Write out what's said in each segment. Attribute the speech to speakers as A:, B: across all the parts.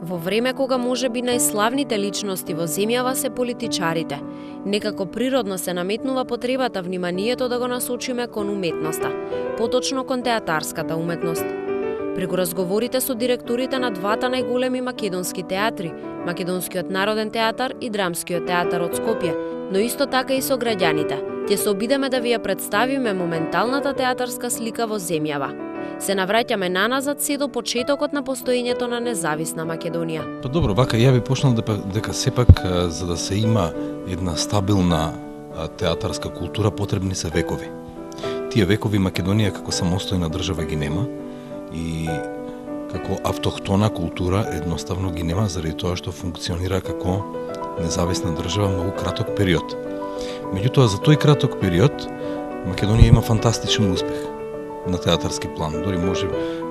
A: Во време кога можеби најславните личности во земјава се политичарите, некако природно се наметнува потребата вниманието да го насочиме кон уметноста, поточно кон театарската уметност. Преку разговорите со директорите на двата најголеми македонски театри, Македонскиот народен театар и Драмскиот театар од Скопје, но исто така и со граѓаните, ќе се обидеме да ви ја представиме моменталната театарска слика во земјава. Се навраќаме наназад се до почетокот на постоењето на независна Македонија.
B: Па добро, вака ја би почнал дека сепак за да се има една стабилна театарска култура потребни се векови. Тие векови Македонија како самостојна држава ги нема и како автохтона култура едноставно ги нема заради тоа што функционира како независна држава многу краток период. Меѓутоа за тој краток период Македонија има фантастичен успех на театарски план. Дори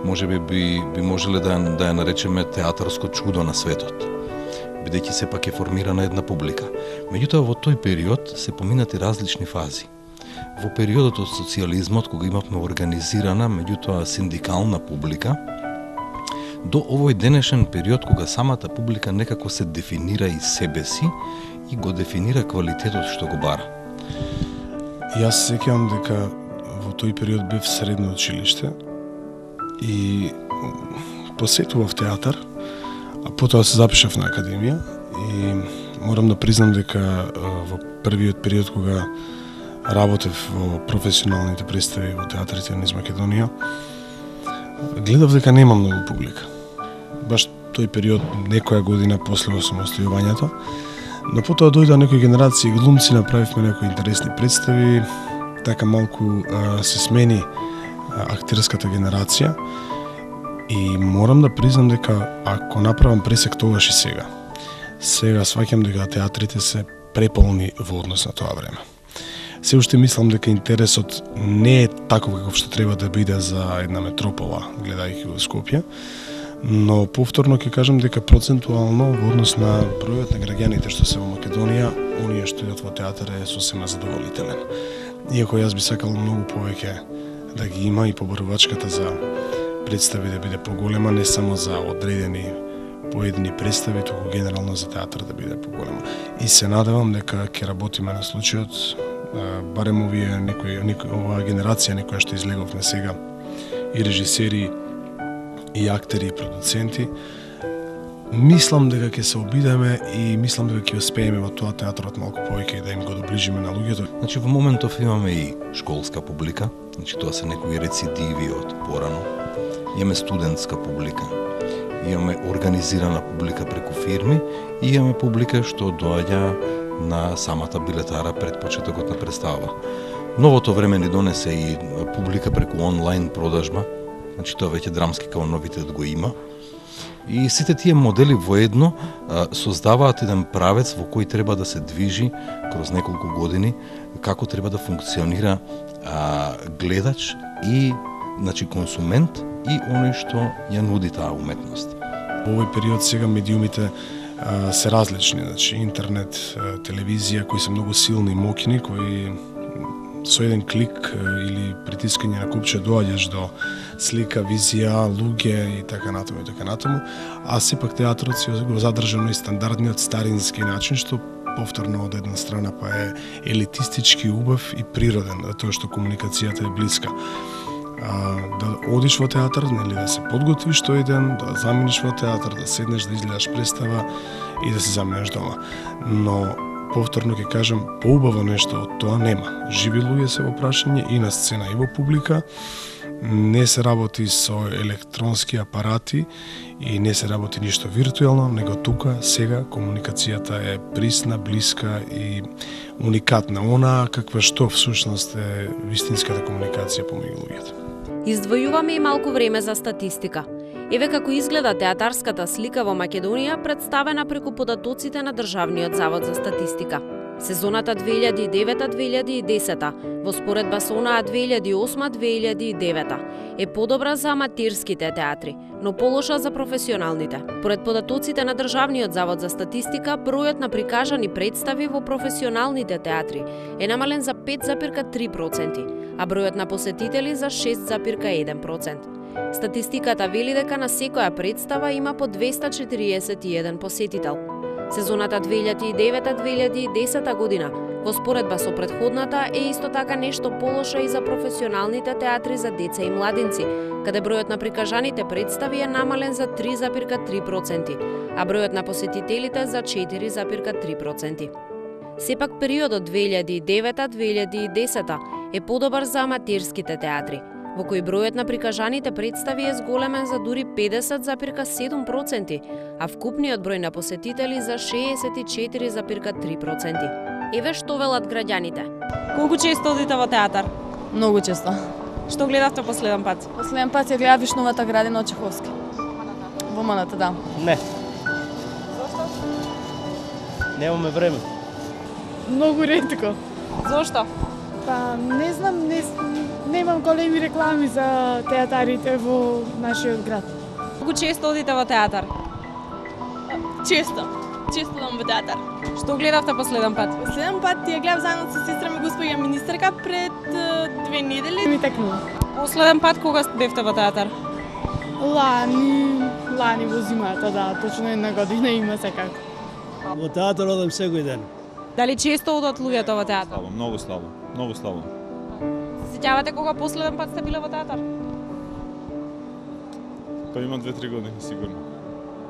B: можеби би можеле да ја наречеме театарско чудо на светот, бидејќи сепак е формирана една публика. Меѓутоа во тој период се поминати различни фази. Во периодот од социјализмот, кога имавме организирана, меѓутоа синдикална публика, до овој денешен период кога самата публика некако се дефинира и себе си и го дефинира квалитетот што го бара.
C: Јас се сеќавам дека во тој период бев средно училиште и посетував театар, а потоа се запишав на академија и морам да признам дека во првиот период кога работев во професионалните представи во театрите низ Македонија, гледав дека нема многу публика. Баш тој период, некоја година после осамостојувањето, но потоа дојдоа некои генерации глумци, направивме некои интересни представи, така малку се смени актерската генерација и морам да признам дека ако направам пресек тогаш и сега сваќам дека театрите се преполни во однос на тоа време. Се уште мислам дека интересот не е таков каков што треба да биде за една метропола, гледајќи во Скопје, но повторно ќе кажам дека процентуално во однос на бројот на граѓаните што се во Македонија, оние што идат во театар е сосема задоволителен. Иако јас би сакал многу повеќе да ги има и побарувачката за представи да биде поголема, не само за одредени поедини представи, туку генерално за театар да биде поголема. И се надевам дека ќе работиме на случајот, барем оваа генерација некоја што излеговме сега, и режисери, и актери, и продуценти, мислам дека ќе се обидеме и мислам дека ќе успееме во тоа театарот малку повеќе да им го доближиме на луѓето.
B: Значи во моментов имаме и школска публика, значи тоа се некои рецидиви од порано. Имаме студентска публика, имаме организирана публика преку фирми и имаме публика што доаѓа на самата билетара пред почетокот на представа. Новото време ни донесе и публика преку онлайн продажба, значи тоа веќе Драмски као новитет го има. И сите тие модели воедно создаваат еден правец во кој треба да се движи кроз неколку години, како треба да функционира гледач и значи консумент и оној што ја нуди таа уметност.
C: Во овој период сега медиумите се различни, значи интернет, телевизија, кои се многу силни и моќни, кои со еден клик или притискање на копче доаѓаш до слика, визија, луѓе и така натаму, а сепак театрот си го задржа и стандардниот старински начин, што повторно од една страна па е елитистички, убав и природен, тоа што комуникацијата е блиска. Да одиш во театар, нели, да се подготвиш тој ден, да заминеш во театар, да седнеш, да изгледаш представа и да се заминеш дома. Но повторно ќе кажам, поубаво нешто од тоа нема. Живи луѓе се во прашање и на сцена и во публика. Не се работи со електронски апарати и не се работи ништо виртуелно, него тука сега комуникацијата е присна, блиска и уникатна. Она каква што всушност е вистинската комуникација помеѓу луѓето.
A: Издвојуваме и малку време за статистика. Еве како изгледа театарската слика во Македонија, представена преку податоците на Државниот завод за статистика. Сезоната 2009-2010 во споредба со онаа 2008-2009 е подобра за аматирските театри, но полоша за професионалните. Поред податоците на Државниот завод за статистика, бројот на прикажани представи во професионалните театри е намален за 5,3%, а бројот на посетители за 6,1%. Статистиката вели дека на секоја представа има по 241 посетител. Сезоната 2009-2010 година, во споредба со претходната, е исто така нешто полоша и за професионалните театри за деца и младинци, каде бројот на прикажаните представи е намален за 3,3%, а бројот на посетителите за 4,3%. Сепак периодот 2009-2010 е подобар за аматирските театри, во кој бројот на прикажаните представи е зголемен за дури 50,7%, а вкупниот број на посетители за 64,3%. Еве што велат граѓаните.
D: Колку често одите во театар?
E: Многу често.
D: Што гледавте последен пат?
E: Последен пат ја гледав Вишновата градина од Чеховски. Во Маната, да.
F: Не. Немаме време.
G: Многу ретко.
D: Зошто?
G: Па не знам, немам големи реклами за театарите во нашиот град.
D: Колку често одите во театар?
H: Често одам во театар.
D: Што гледавте последен пат?
H: Последен пат ја гледав заедно со сестра ми господја министерка пред 2 недели.
G: Ми текнува.
D: Последен пат кога бевте во театар?
G: Лани во зимата, да, точно една година има секако.
F: Во театар одам секој ден.
D: Дали често одат луѓето во театар?
I: Слабо, многу слабо.
D: Се сеќавате кога последен пат сте биле во театар?
I: Па има 2-3 години сигурно.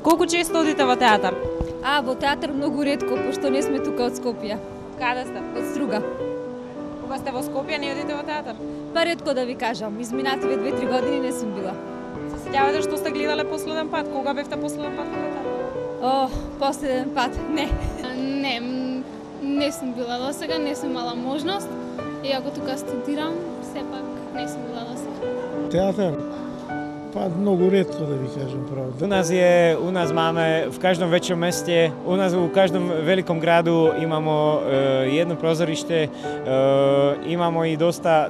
D: Колку често одите во театар?
J: Во театар многу ретко, пошто не сме тука од Скопје.
D: Каде сте?
J: Од Струга.
D: Кога сте во Скопје не одите во театар?
J: Па ретко да ви кажам, изминативе 2-3 години не сум била.
D: Се сеќавате што сте гледале последен пат? Кога бевте последен пат во театар?
J: Последен пат, не.
K: Не сум била до сега, не сум имала можност. Иако тука студирам, сепак не сум била до сега.
C: Театар? Па многу ретко да ви кажам право.
F: У нас имаме в каждом веќе месте, у нас у каждом великом граду имамо едно прозориште, имамо и доста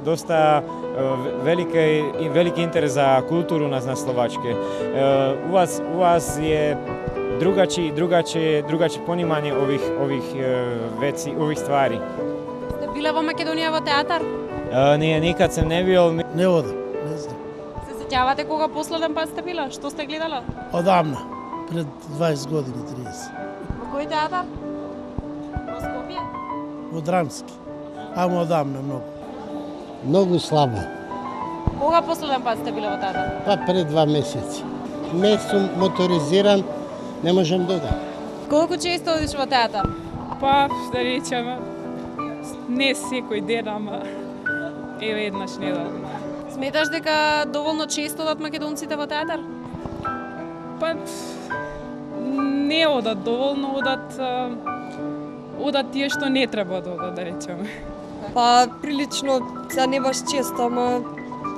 F: велики интерес за културу у нас на Словачке. У вас е другаче понимање ових веци, ових ствари.
D: Сте биле во Македонија во театар?
F: Не, никад сум не бил.
C: Не одам, не знам.
D: Се сеќавате кога последен пат сте биле? Што сте гледале?
C: Одамна, пред 20 години, 30.
D: Во кој театар? Во Скопје?
C: Во Драмски. Ама одамна многу.
L: Многу слабо.
D: Кога последен пат сте биле во театар?
L: Па пред 2 месеци. Не сум моторизиран, не можам да одам.
D: Колку често одиш во театар?
G: Па, да речеме, не секој ден, ама еве еднаш неделно.
D: Сметаш дека доволно често одат македонците во театар?
G: Па не одат доволно, одат тие што не треба да одат, да речеме.
E: Па прилично, сега не баш често, ама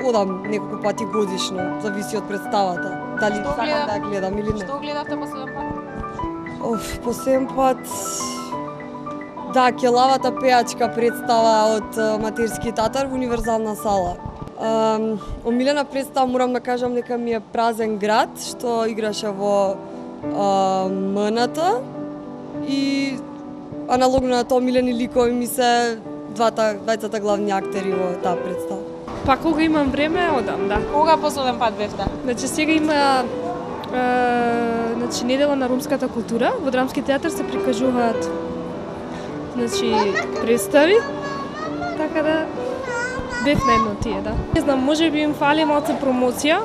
E: одам неколку пати годишно, зависи од представата. Дали сакам да гледам или не.
D: Што гледавте последен пат?
E: Последен пат да, Келавата пеачка представа од Аматирски театар во универзална сала. Омилена представа морам да кажам дека ми е Празен град, што играше во МНТ и аналогно на тоа омилени ликови ми се двајцата главни актери во таа представа.
G: Па кога имам време, одам, да.
D: Кога последен пат бевте?
G: Значи сега има недела на ромската култура. Во Драмски театар се прикажуваат представи, така да бев на едно тие, да. Не знам, може би им фали малце промоција,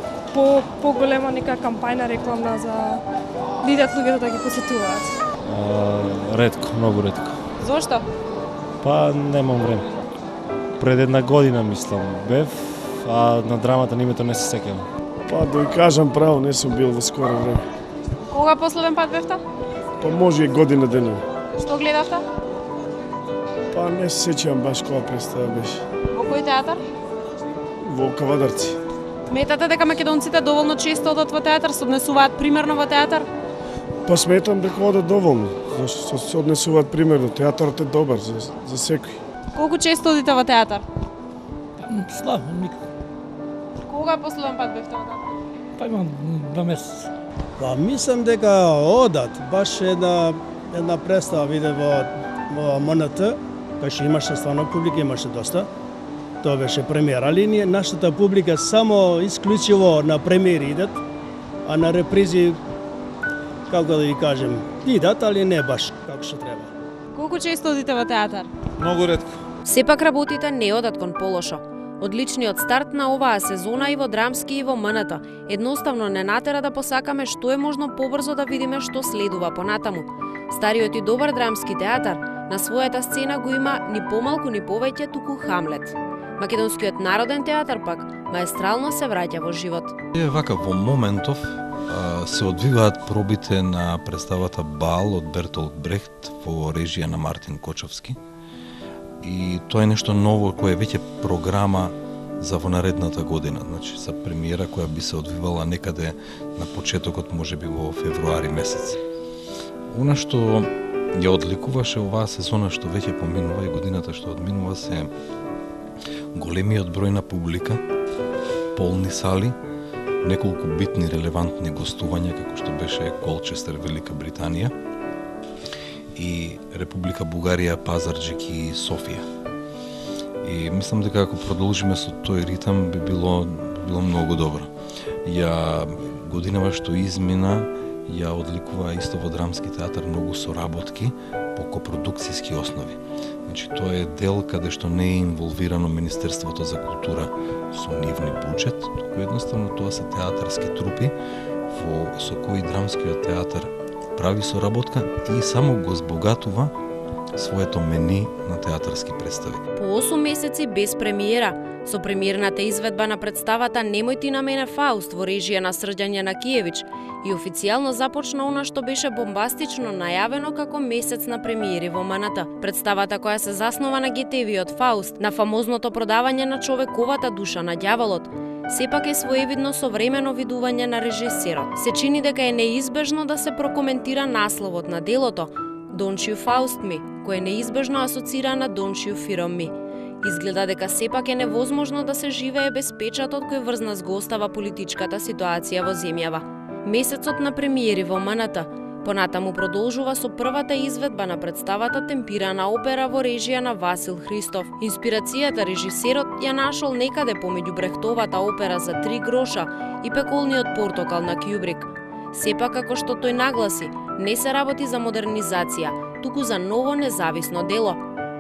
G: поголема нека кампањна рекламна за да идат луѓето да ги посетуваат.
F: Ретко, многу ретко.
D: Зошто?
F: Па немам време. Пред една година мислам бев, а на драмата на името не се сеќавам.
C: Па да ви кажам право, не сум бил во скоро време.
D: Кога последен пат бевте?
C: Па може и година дена.
D: Што гледавте?
C: Па не се сеќавам баш која представа беше.
D: Во кој театар?
C: Во Кавадарци.
D: Сметате дека македонците доволно често одат во театар, се однесуваат примерно во театар?
C: Па сметам дека одат доволно. зашто се однесуваат примерно. Театарот е добар за секој.
D: Колку често одите во театар?
M: Слабо, никако.
D: Кога последен пат бевте во театар?
M: Па имам 2 месеца.
N: Па мислам дека одат, баш една представа виде во МНТ, кај што имаше стварно публика, имаше доста. Тоа беше премиера, али ние нашата публика само исклучиво на премиери идат, а на репризи, како да ви кажем, идат, али не баш како што треба.
D: Колку често одите во театар?
I: Многу ретко.
A: Сепак работите не одат кон полошо. Одличниот старт на оваа сезона и во драмски и во МНТ едноставно не натера да посакаме што е можно побрзо да видиме што следува понатаму. Стариот и добар драмски театар на својата сцена го има ни помалку ни повеќе туку Хамлет. Македонскиот народен театар пак маестрално се враќа во живот.
B: Вака во моментов се одвиваат пробите на представата Бал од Бертолт Брехт во режија на Мартин Кочовски. И тоа е нешто ново кое е веќе програма за во наредната година, значи за премиера која би се одвивала некаде на почетокот, можеби во февруари месец. Она што ја одликуваше оваа сезона што веќе поминува и годината што одминува се големиот број на публика, полни сали, неколку битни релевантни гостувања како што беше Колчестер, Велика Британија и Република Бугарија, Пазарџик и Софија. И мислам дека ако продолжиме со тој ритам би било многу добро. Годинава што измина ја одликува исто во драмски театар многу соработки по копродукцијски основи. Значи тоа е дел каде што не е инволвирано Министерството за култура со нивни буџет, туку едноставно тоа се театарски трупи со кои драмскиот театар прави соработка и само го збогатува своето мени на театарски представи.
A: По 8 месеци без премиера, со премиерната изведба на представата Немој ти на мене Фауст во режија на Срđan Јанакиевич и официјално започна она што беше бомбастично најавено како месец на премиери во МНТ. Представата која се заснова на Гетевиот Фауст, на фамозното продавање на човековата душа на ѓаволот, сепак е своевидно современо видување на режисерот. Се чини дека е неизбежно да се прокоментира насловот на делото Don't you Faust me, кој е неизбежно асоцира на Don't you Film me. Изгледа дека сепак е невозможно да се живее без печатот кој врзнас го остава политичката ситуација во земјава. Месецот на премиери во МНТ понатаму продолжува со првата изведба на представата Темпирана опера во режија на Васил Христов. Инспирацијата режисерот ја нашол некаде помеѓу Брехтовата опера за 3 гроша и Пеколниот портокал на Кјубрик. Сепак, како што тој нагласи, не се работи за модернизација, туку за ново независно дело.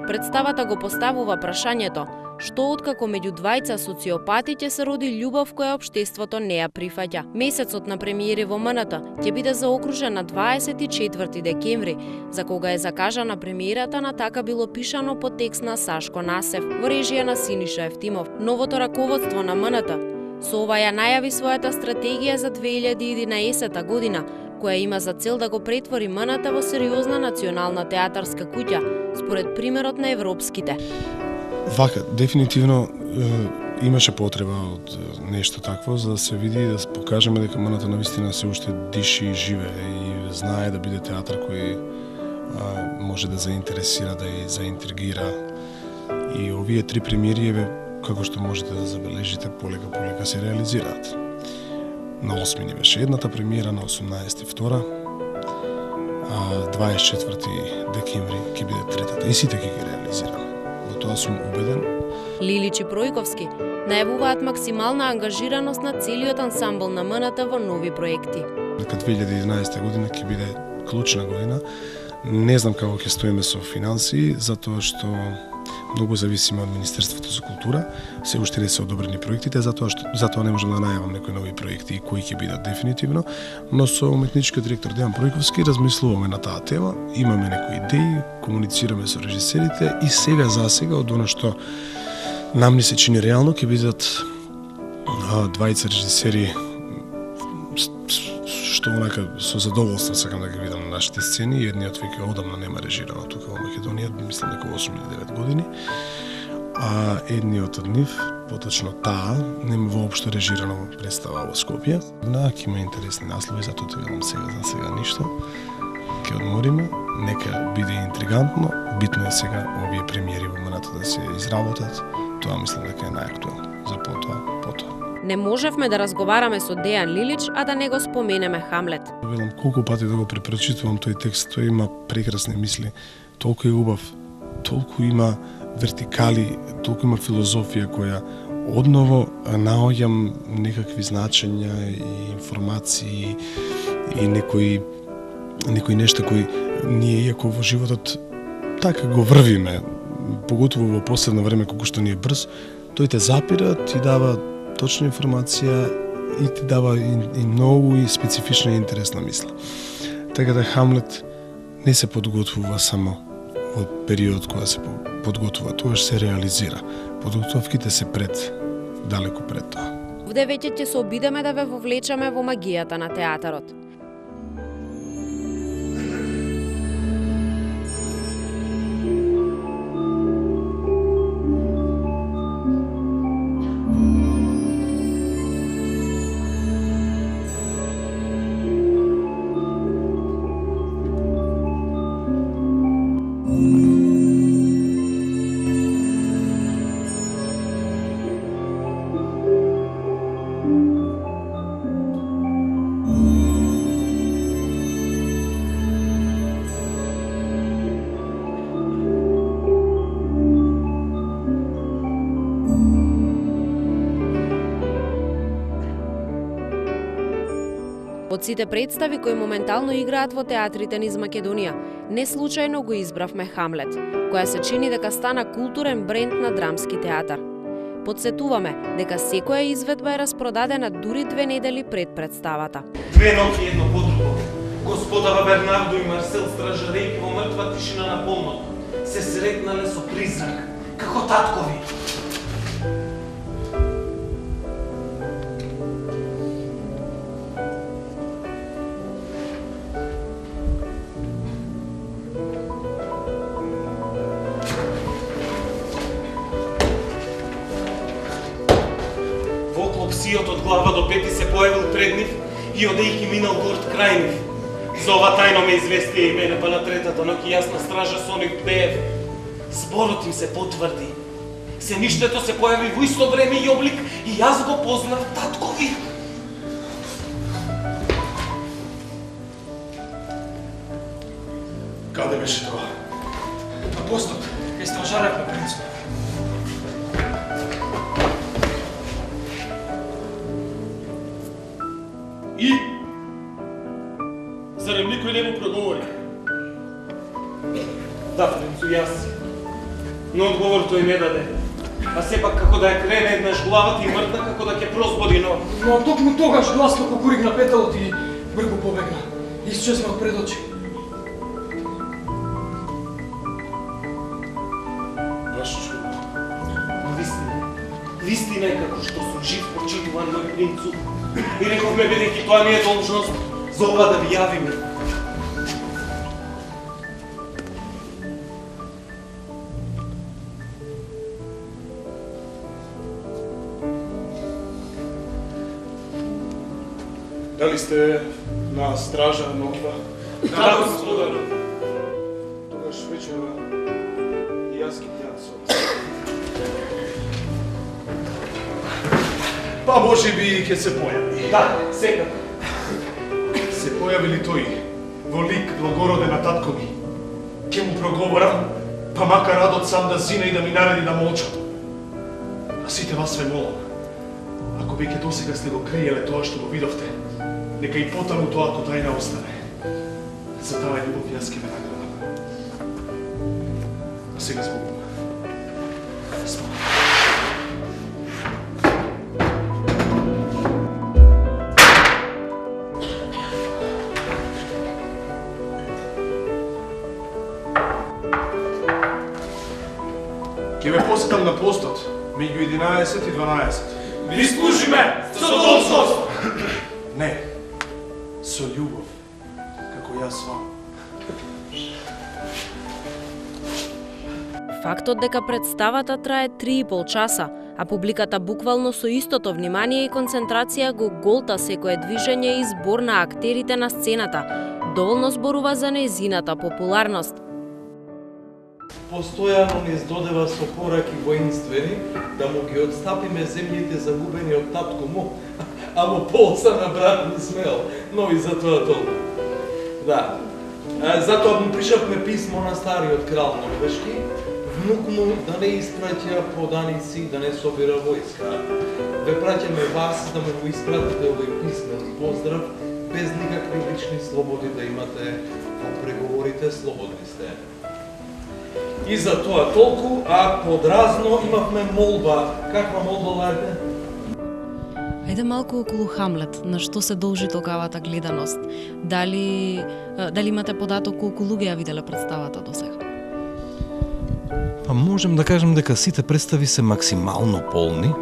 A: Представата го поставува прашањето што откако меѓу двајца социопати ќе се роди љубов која општеството не ја прифаќа. Месецот на премиери во МНТ ќе биде заокружен на 24 декември, за кога е закажана премиерата на Така било пишано по текст на Сашко Насев во режија на Синиша Евтимов. Новото раководство на МНТ со ова ја најави својата стратегија за 2011 година, која има за цел да го претвори МНТ во сериозна национална театарска куќа, според примерот на европските.
C: Вака, дефинитивно имаше потреба од нешто такво, за да се види и да покажеме дека МНТ навистина се уште диши и живее и знае да биде театар кој може да заинтересира, да ја заинтригира. И овие 3 премиери, како што можете да забележите, полека се реализираат. На 8 ни беше едната премиера, на 18 втора, а 24 декември ќе биде третата. И сите ќе ги реализираме. Во тоа сум убеден.
A: Лилич и Пројковски најавуваат максимална ангажираност на целиот ансамбл на МНТ во нови проекти.
C: Дека 2011 година ќе биде клучна година. Не знам како ќе стоиме со финансии, затоа што многу зависиме од Министерството за култура. Се уште не се одобрени проектите, затоа не можам да најавам некои нови проекти и кои ќе бидат дефинитивно, но со уметничкиот директор Дејан Пројковски размислуваме на таа тема, имаме некои идеи, комуницираме со режисерите и сега од она што нам ни се чини реално ќе бидат двајца режисери што онака со задоволство сакам да ги видам на нашите сцени. Едниот веќе одамна нема режирано тука во Македонија, мислам дека 8 или 9 години. А едниот од нив, поточно таа, нема воопшто режирано представа во Скопје. Ќе има интересни наслови, затоа те велам сега ништо. ќе одмориме, нека биде интригантно, битно е сега овие премиери во моментот да се изработат, тоа мислам дека е најактуелно. За потоа.
A: Не можевме да разговараме со Дејан Лилич, а да не го споменеме Хамлет.
C: Велам колку пати да го препрочитувам тој текст, тој има прекрасни мисли, толку е убав, толку има вертикали, толку има филозофија која одново наоѓам некакви значења и информации и некои нешта кои ние иако во животот така го врвиме, поготово во последно време колку што ни е брз, тој те запира, ти дава точна информација и ти дава и многу и специфична и интересна мисла. Така да Хамлет не се подготвува само во период кога се подготвува, тогаш се реализира. Подготовките се далеку пред тоа.
A: Овде веќе ќе се обидеме да ве вовлечеме во магијата на театарот. Од сите представи кои моментално играат во театрите низ Македонија, не случајно го избравме Хамлет, која се чини дека стана културен бренд на драмски театар. Подсетуваме дека секоја изведба е распродадена дури 2 недели пред представата.
O: 2 ноќи едно по друго. Господава Бернардо и Марсел стражарејќи во мртва тишина на полнот, се сретнале со призрак, како таткови. Сиот од глава до пети се појавил пред нив и одејќи минал горд крај нив. За ова тајно ме известија и мене, па на третата ноќ јасна стража со нив бдеев. Зборот им се потврди. Сеништето се појави во исто време и облик и јас го познав таткови.
P: Каде беше тоа? На постот, кај стражарев на принцот.
O: И? Зарем никој не му проговори? Да, принцу, јас. Но одговор тој не даде. А сепак како да ја крене еднаш главата и мртна, како да ќе прозбоди, но
P: токму тогаш гласно кукурик на петалот и бргу побегна. Исчезна од пред очи.
O: Баш чудно. Вистина е како што сум жив почитуван мој принцу. И рековме, бидејќи тоа не е должност, за ова да ви јавиме.
P: Дали сте на стража ноква?
O: Да, господаро.
P: Тогаш вечера и јас ги јам со. Па може би ќе се појави.
O: Да, секако.
P: Се појави ли тој во лик благороден на татко ми? Ќе му проговорам, па макар радот сам да зине и да ми нареди да молчам. А сите вас ве молам, ако веќе досега сте го криеле тоа што го видовте, нека и потаму тоа ко тајна остане. За таа љубов јас ќе ве наградам. А сега збогувам. Ќе ве посетам на постот, меѓу 11 и 12.
O: Ви служиме со должност!
P: Не, со љубов, како јас вам.
A: Фактот дека представата трае 3,5 часа а публиката буквално со истото внимание и концентрација го голта секое движење и збор на актерите на сцената, доволно зборува за нејзината популарност.
Q: Постојано ни здодева со пораки воинствени да му ги отстапиме земјите загубени од татко му, а во полца на брат ни смел, но и за тоа толку. Да. Затоа му пишавме писмо на стариот крал Норвешки, внук му да не испраќа поданици, да не собира војска. Ве праќаме вас да ме го испратите овој писмен поздрав, без никакви лични слободи да имате во преговорите, слободни сте. И за тоа толку, а подразно имавме молба. Каква молба, Ларде?
R: Ајде малку околу Хамлет, на што се должи тогавата гледаност? Дали имате податок колку луѓе ја виделе представата до сега?
B: Па можем да кажем дека сите представи се максимално полни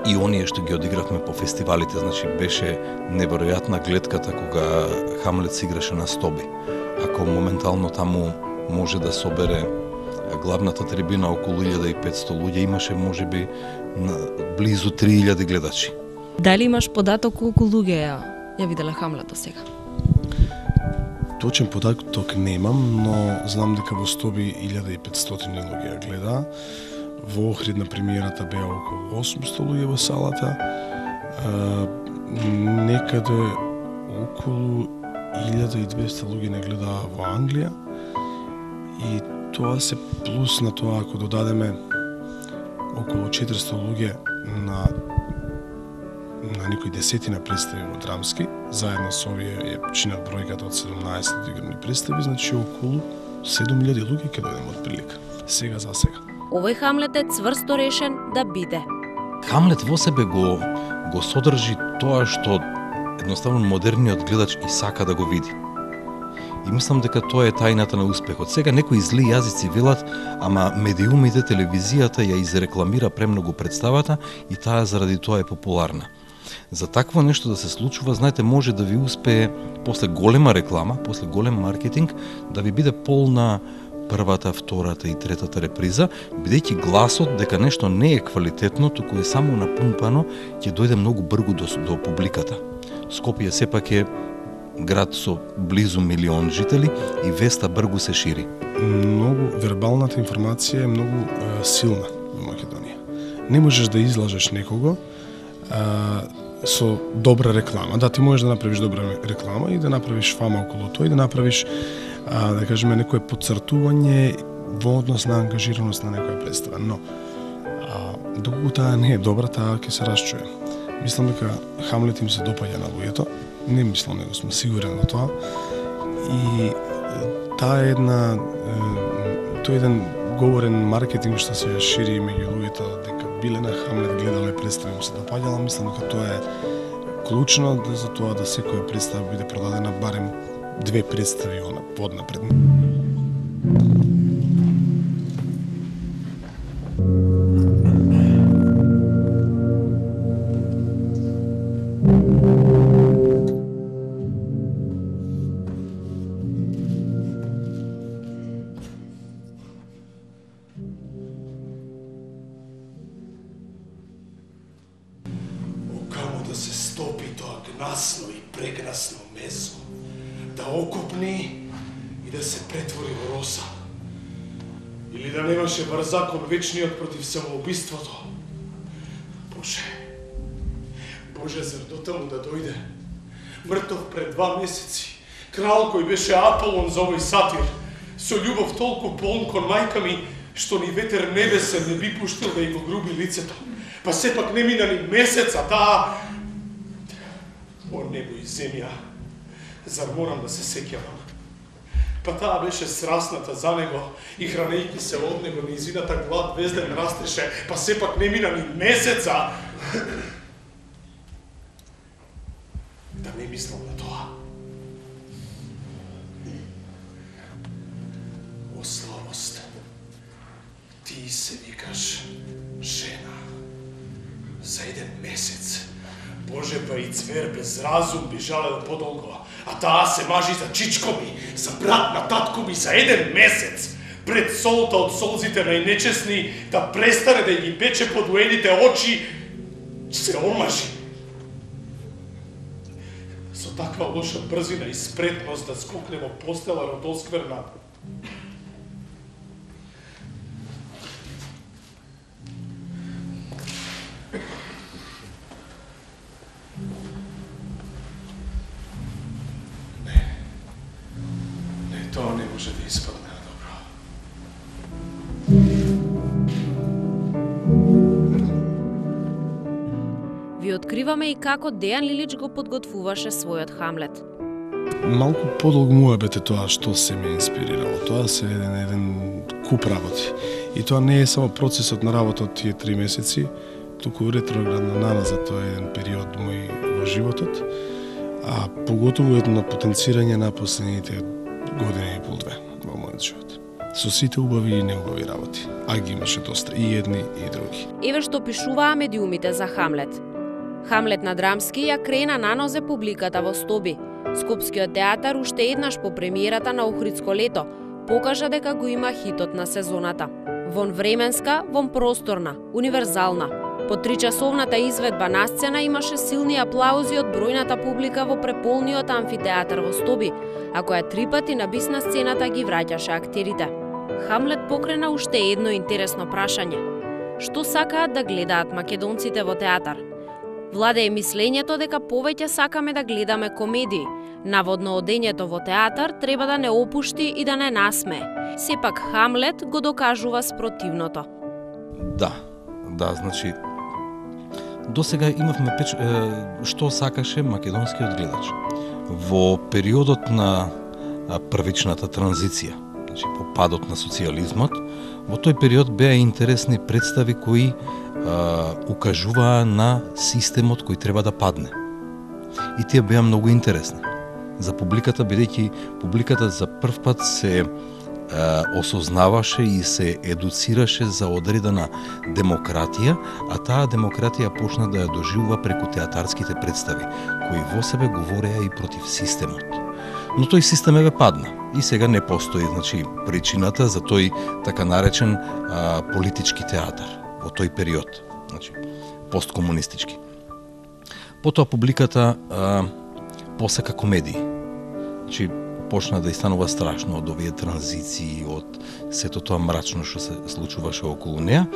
B: и оние што ги одигравме по фестивалите, значи беше неверојатна гледката кога Хамлет се играше на Стоби. Ако моментално таму може да собере главната трибина околу 1500 луѓе, имаше можеби близу 3000 гледачи.
R: Дали имаш податок колку луѓе ја виделе Хамлет до сега?
C: Точен податок немам, но знам дека во Стоби 1500 луѓе ја гледа. Во Охрид на премиерата беа околу 800 луѓе во салата. Некаде околу 1200 луѓе не гледаа во Англија. И тоа се плюс на тоа ако додадеме околу 400 луѓе на некои десетина представи во драмски, заедно со овие ја чинат бројката од 17 играни представи, значи околу 7000 луѓе ќе дојдеме од прилика. Сега за сега.
A: Овој Хамлет е цврсто решен да биде.
B: Хамлет во себе го содржи тоа што едноставно модерниот гледач и сака да го види. И мислам дека тоа е тајната на успехот. Сега некои зли јазици велат, ама медиумите, телевизијата ја изрекламира премногу представата и таа заради тоа е популарна. За такво нешто да се случува, знаете, може да ви успее после голема реклама, после голем маркетинг, да ви биде полна првата, втората и третата реприза, бидејќи гласот дека нешто не е квалитетно, туку е само напумпано, ќе дојде многу брзо до публиката. Скопје сепак е град со близу 1 милион жители и веста брзо се шири.
C: Многу вербалната информација е многу силна во Македонија. Не можеш да излажеш некого со добра реклама. Да, ти можеш да направиш добра реклама и да направиш фама околу тоа и да направиш да кажеме некое подцртување во однос на ангажираност на некоја представа, но доколку таа не е добра, таа ќе се расчуе. Мислам дека Хамлет им се допаѓа на луѓето, не мислам, него сум сигурен на тоа. И таа е тој еден говорен маркетинг што се шири меѓу луѓето, дека биле на Хамлет, гледале представи, им се допаѓала, мислам дека тоа е клучно за тоа да секоја представа биде продадена барем 2 представи поднапред.
P: Окамо да се стопи тоа гнасно и прегнасно месо, да окупни и да се претвори во роса. Или да немаше врзакон вечниот против самоубиството. Боже, зрдота му да дојде. Мртов пред 2 месеци. Крал кој беше Аполон за овој сатир. Со љубов толку полн кон мајка ми, што ни ветер небесен не би пуштил да ја го груби лицето. Па сепак не мина ни месеца, таа... О небо и земја, зар морам да се сеќавам? Па таа беше срасната за него и хранејќи се од него низината глад везден растеше, па сепак не мина ни месеца. Да не мислам на тоа. О слабост, ти се викаш жена. За 1 месец Божева и цвер без разум би жалел подолго, а таа се мажи за чичко ми, за брат на татко ми за 1 месец. пред солта од солзите најнечесни, да престане да ги пече подвоените очи, се омажи. Со таква лоша брзина и спретност да скокне во постела родоскверна. Тоа не може да испадне добро.
A: Ви откриваме и како Дејан Лилич го подготвуваше својот Хамлет.
C: Малку подолг муабет е тоа што се ме инспирирало. Тоа се еден куп работи. И тоа не е само процесот на работа од тие 3 месеци, туку ретроградно наназад, тоа е еден период мој во животот, а поготово едно потенцирање на последните година и пол-две во мојот живот. Со сите убави и неубави работи, а ги имаше доста, и едни и други.
A: Еве што пишуваа медиумите за Хамлет. Хамлет на Драмски ја крена на нозе публиката во Стоби. Скопскиот театар уште еднаш по премиерата на Охридско лето покажа дека го има хитот на сезоната. Вон временска, вон просторна, универзална. По 3-часовната изведба на сцена имаше силни аплаузи од бројната публика во преполниот амфитеатар во Стоби, а која 3 пати на бис на сцената ги враќаше актерите. Хамлет покрена уште едно интересно прашање. Што сакаат да гледаат македонците во театар? Владее мислењето дека повеќе сакаме да гледаме комедии. Наводно одењето во театар треба да не опушти и да не насмее. Сепак Хамлет го докажува спротивното.
B: Да, значи досега имавме што сакаше македонскиот гледач. Во периодот на првичната транзиција, значи по падот на социјализмот, во тој период беа интересни представи кои укажуваа на системот кој треба да падне. И тие беа многу интересни за публиката, бидејќи публиката за прв пат се осознаваше и се едуцираше за одредена демократија, а таа демократија почна да ја доживува преку театарските представи, кои во себе говореа и против системот. Но тој систем еве падна и сега не постои, значи, причината за тој така наречен политички театар во тој период, значи, посткомунистички. Потоа публиката посека комедии. Значи, почна да истанува страшно од овие транзиции, од сето тоа мрачно што се случуваше околу неа,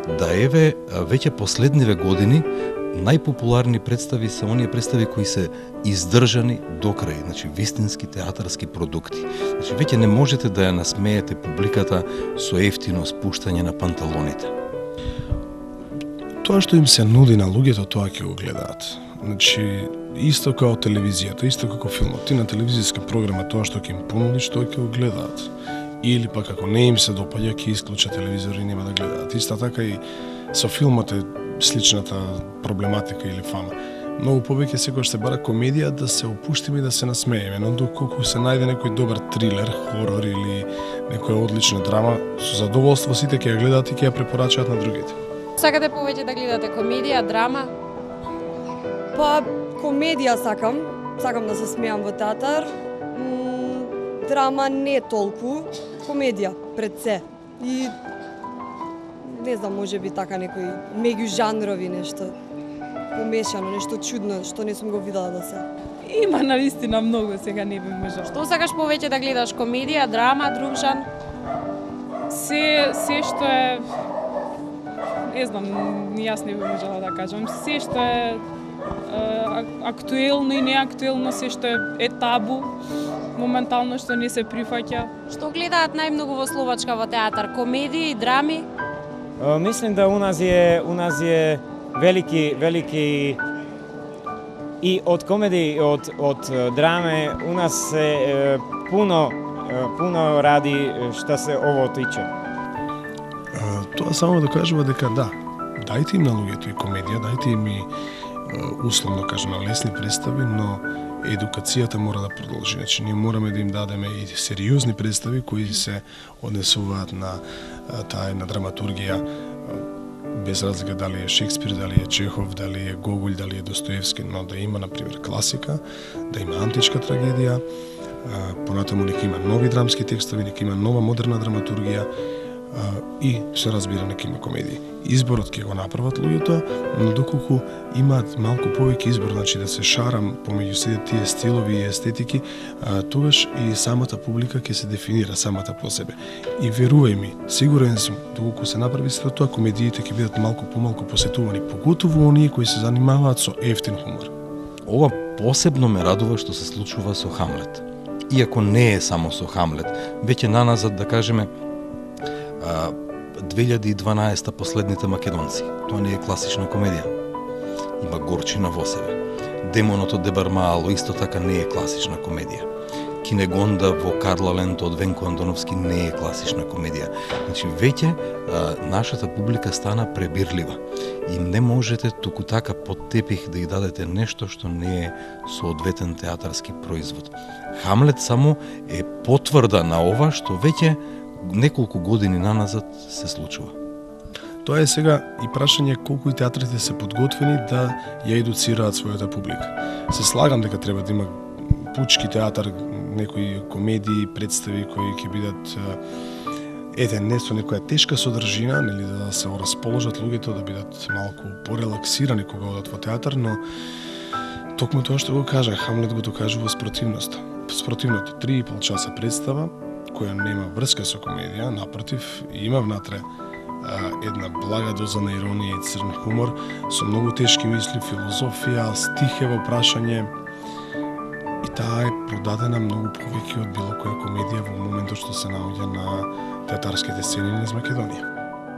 B: да еве веќе последниве години најпопуларни представи се оние представи кои се издржани до крај, значи вистински театарски продукти. Значи веќе не можете да ја насмеете публиката со ефтино спуштање на панталоните.
C: Тоа што им се нуди на луѓето, тоа ќе го гледаат. Значи, исто како телевизијата, исто како филмот. Ти на телевизијска програма тоа што ќе им понудиш, тоа ќе го гледаат. Или пак ако не им се допаѓа, ќе исклучат телевизор и нема да гледаат. Иста така и со филмот е сличната проблематика или фама. Многу повеќе секогаш се бара комедија да се опуштиме и да се насмееме, но доколку се најде некој добар трилер, хорор или некоја одлична драма, со задоволство сите ќе ја гледаат и ќе ја препорачаат на другите.
D: Сакате повеќе да гледате комедија, драма?
E: Па, комедија сакам. Сакам да се смеам во театар. Драма не толку. Комедија пред се. И не знам, може би така некои меѓужанрови нешто. Помешано, нешто чудно, што не сум го видела до сега.
D: Има навистина многу, сега не би можела. Што сакаш повеќе да гледаш, комедија, драма, друг жан?
G: Се што е, не знам, јас не би можела да кажам, се што е актуелно и неактуелно, се што е табу, моментално што не се прифаќа.
D: Што гледаат најмногу во Словачка во театар, комедии, драми?
F: Мислим да у нас е велики и од комедии, од драме, у нас се пуно ради што се ово тиче.
C: Тоа само да кажува дека да, дајте им на луѓето и комедија, дајте им и условно кажеме лесни представи, но едукацијата мора да продолжи. Значи, ние мораме да им дадеме и сериозни представи кои се однесуваат на таа една драматургија, без разлика дали е Шекспир, дали е Чехов, дали е Гоголј, дали е Достоевски, но да има, например, класика, да има античка трагедија, понатаму нека има нови драмски текстови, нека има нова модерна драматургија и се разбира нека има комедии. Изборот ќе го направат луѓето, но доколку имаат малку повеќе избор, значи да се шарам помеѓу сите тие стилови и естетики, тогаш и самата публика ќе се дефинира самата по себе. И верувај ми, сигурен сум, доколку се направи сето тоа, комедиите ќе бидат малку помалку посетувани, поготово оние кои се занимаваат со ефтин хумор.
B: Ова посебно ме радува што се случува со Хамлет. Иако не е само со Хамлет, веќе наназад да кажеме 2012 последните македонци. Тоа не е класична комедија. Има горчина во себе. Демоното Дебармаало исто така не е класична комедија. Кинегонда во Карла Ленто од Венко Андоновски не е класична комедија. Значи веќе нашата публика стана пребирлива и не можете туку така под тепих да ја дадете нешто што не е соодветен театарски производ. Хамлет само е потврда на ова што веќе неколку години наназад се случува.
C: Тоа е сега и прашање колку и театрите се подготвени да ја едуцираат својата публика. Се слагам дека треба да има пучки театар, некои комедии, представи кои ќе бидат не со некоја тешка содржина, нели да се расположат луѓето, да бидат малку порелаксирани кога одат во театар, но токму тоа што го кажа, Хамлет го докажува спротивноста. Спротивното 3,5 часа представа која нема врска со комедија, напротив, има внатре една блага доза на иронија и црн хумор, со многу тешки мисли, филозофија, стихево прашање. И таа е продадена многу повеќе од било која комедија во моментот што се наоѓа на театарските сцени низ Македонија.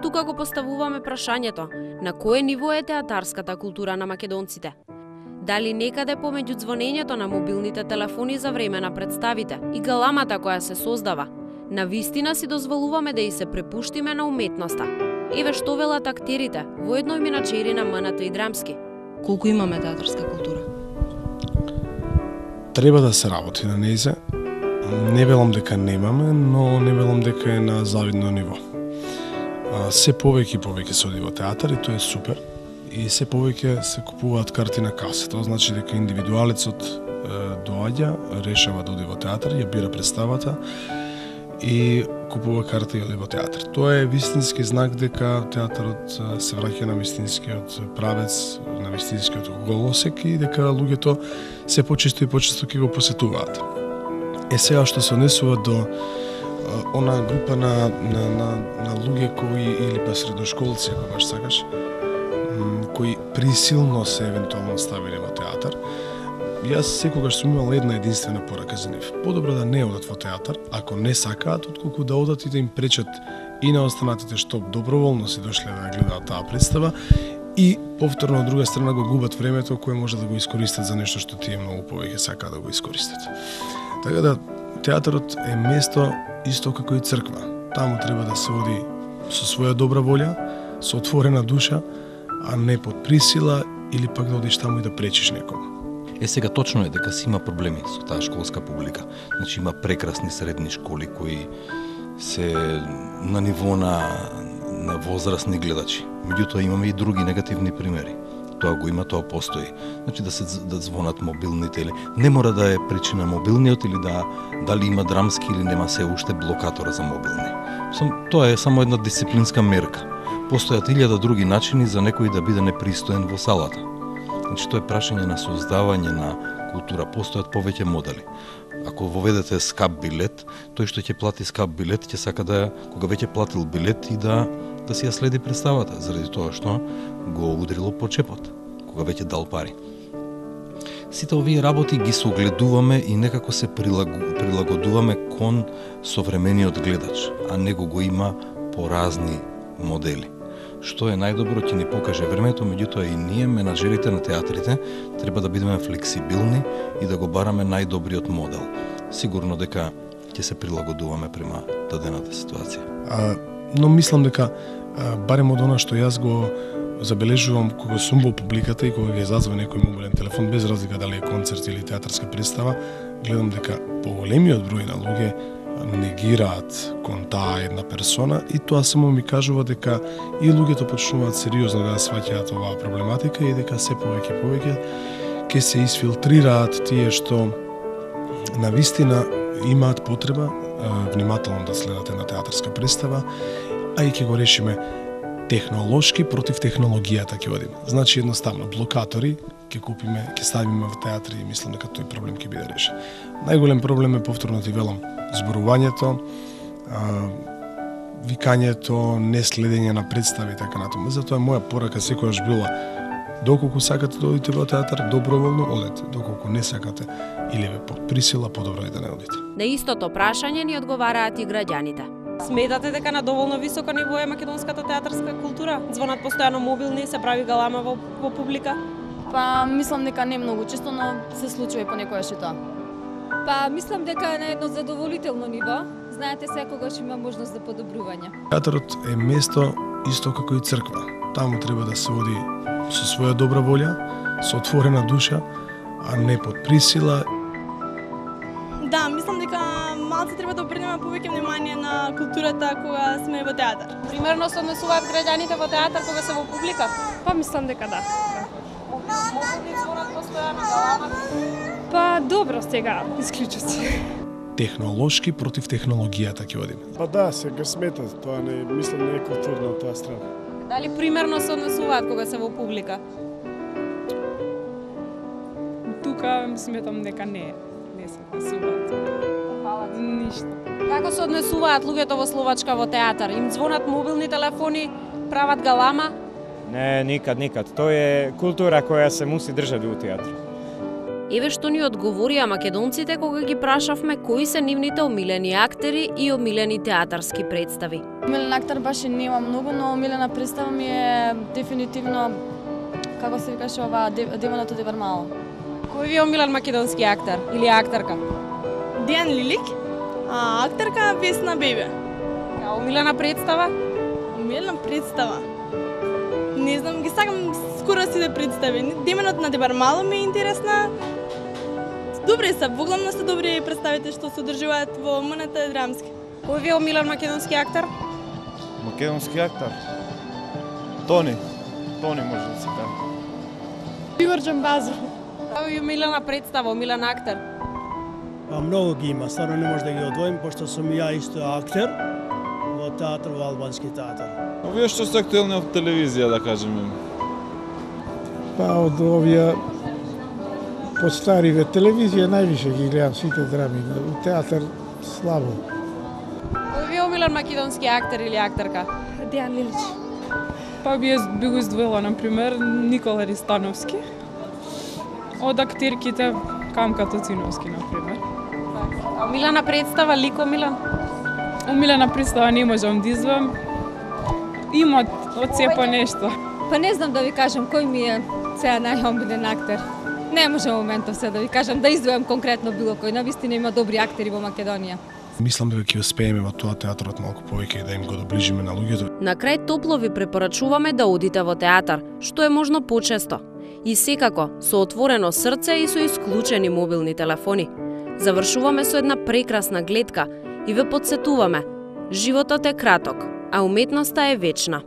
A: Тука го поставуваме прашањето, на кое ниво е театарската култура на македонците? Дали некаде помеѓу звонењето на мобилните телефони за време на представите и галамата која се создава, на вистина си дозволуваме да и се препуштиме на уметноста? Еве што велат актерите во едној миначери на МНТ и Драмски.
R: Колку имаме театарска култура?
C: Треба да се работи на нејзе. Не велам дека немаме, но не велам дека е на завидно ниво. Се повеќе и повеќе се оди во театар и тоа е супер. И се повеќе се купуваат карти на каса. Тоа значи дека индивидуалецот доаѓа, решава да оди во театар, ја бира представата и купува карта и оди во театар. Тоа е вистински знак дека театарот се враќа на вистинскиот правец, на вистинскиот голосек и дека луѓето се почесто и почесто ќе го посетуваат. Сега што се однесува до она група на луѓе кои или па средношколци, ако баш сакаш, кои присилно се евентуално ставени во театар, јас секогаш сум имал една единствена порака за нив. Подобро да не одат во театар, ако не сакаат, отколку да одат и да им пречат и на останатите што доброволно се дошле да гледаат таа представа и повторно од друга страна го губат времето кое може да го искористат за нешто што тие многу повеќе сакаат да го искористат. Така да театарот е место исто како и црква. Таму треба да се оди со своја добра волја, со отворена душа, а не под присила или пак да одиш таму и да пречиш некому.
B: Сега точно е дека си има проблеми со таа школска публика. Значи има прекрасни средни школи кои се на ниво на возрастни гледачи. Меѓутоа имаме и други негативни примери. Тоа го има, тоа постои. Значи да звонат мобилните или не мора да е причина мобилниот или дали има драмски или нема се уште блокатор за мобилни. Тоа е само една дисциплинска мерка. Постојат 1000 други начини за некој да биде непристоен во салата. Значи тоа е прашање на создавање на култура. Постојат повеќе модели. Ако воведете скап билет, тој што ќе плати скап билет ќе сака да кога веќе платил билет и да си ја следи представата, заради тоа што го удрило по чепот, кога веќе дал пари. Сите овие работи ги согледуваме и некако се прилагодуваме кон современиот гледач, а него го има по разни модели. Што е најдобро ќе ни покаже времето, меѓутоа и ние, менаџерите на театрите, треба да бидеме флексибилни и да го бараме најдобриот модел. Сигурно дека ќе се прилагодуваме према дадената ситуација.
C: Но мислам дека барем од она што јас го забележувам кога сум во публиката и кога ги зазва некој мобилен телефон, без разлика дали е концерт или театарска представа, гледам дека поголемиот број на луѓе негираат кон таа една персона и тоа само ми кажува дека и луѓето почнуваат сериозно да сваќаат оваа проблематика и дека се повеќе ќе се изфилтрираат тие што навистина имаат потреба внимателно да следат една театарска представа, а и ќе го решиме технолошки против технологијата ќе одиме. Значи едноставно блокатори ќе купиме, ќе ставиме во театри и мислам дека тој проблем ќе биде решен. Најголем проблем е, повторно ти велам, зборувањето, викањето, неследење на представи и така натаму. Затоа моја порака секогаш била: доколку сакате да одите во театар, доброволно одете. Доколку не сакате или ве под присила, подобро е да не одите.
A: На истото прашање ни одговараат и граѓаните.
D: Сметате дека на доволно високо ниво е македонската театарска култура? Звонат постојано мобилни, се прави галама во публика?
S: Па, мислам дека не многу често, но се случува и понекогаш и тоа.
J: Па, мислам дека е на едно задоволително ниво. Знаете, секогаш има можност за подобрување.
C: Театарот е место исто како и црква. Таму треба да се оди со своја добра волја, со отворена душа, а не под присила.
H: Да, мислам дека малце треба да обрнеме повеќе внимание на културата кога сме во театар.
D: Примерно се однесуваат граѓаните во театар кога се во публика?
G: Па мислам дека да.
D: Мобилни звонат постојано, галамат?
G: Па добро сега, исклучуци.
C: Технолошки против технологијата ќе одиме.
N: Па да, сега сметат, тоа не мислам не е културно од таа страна.
D: Дали примерно се однесуваат кога се во публика?
G: Тука сметам дека не се однесуваат. Ништо.
D: Како се однесуваат луѓето во Словачка во театар? Им звонат мобилни телефони, прават галама?
F: Не, никад. Тоа е култура која се муси држати во театар.
A: Еве што ни одговорија македонците кога ги прашавме кои се нивните омилени актери и омилени театарски представи.
S: Омилен актер баш нема многу, но омилена представа ми е дефинитивно, како се викаше ова, Демонот од Евармало.
D: Кој ви е омилен македонски актер или актерка?
H: Дијан Лилик, а актерка Весна Бебе.
D: А омилена представа?
H: Омилена представа? Не знам, ги сакам скоро сите представи. Демонот на Евармало ми е интересна. Добри се, воглавно се добри представите што се одржуваат во МНТ драмски.
D: Кој ви е омилен македонски актер?
I: Македонски актер? Тони може да се каже.
G: Игор Џамбазов.
D: Кој ви е омилена представа, омилен актер?
N: Па многу ги има, стварно не може да ги одвоим, пошто сум ја исто актер во театар, во албански театар.
I: Овие што се актуелни од телевизија, да кажеме.
M: Па од овие постариве телевизија највише ги гледам сите драми, у театар слабо.
D: Кој ви е омилен македонски актер или актерка?
G: Дијан Лилич. Па би го издвоила, например, Никола Ристановски. Од актерките Камка Тоциновски, например.
D: Омилена представа, лик омилен?
G: Омилена представа не можам да издвоам. Има од се по нешто.
J: Па не знам да ви кажам кој ми е сега најомилен актер. Не можам моментов се да ви кажам да издвојам конкретно било кој. Навистина има добри актери во Македонија.
C: Мислам дека ќе успееме во тоа театарот малку повеќе да им го доближиме на луѓето.
A: На крај топло ви препорачуваме да одите во театар, што е можно почесто. И секако со отворено срце и со исклучени мобилни телефони. Завршуваме со една прекрасна гледка и ве потсетуваме: животот е краток, а уметноста е вечна.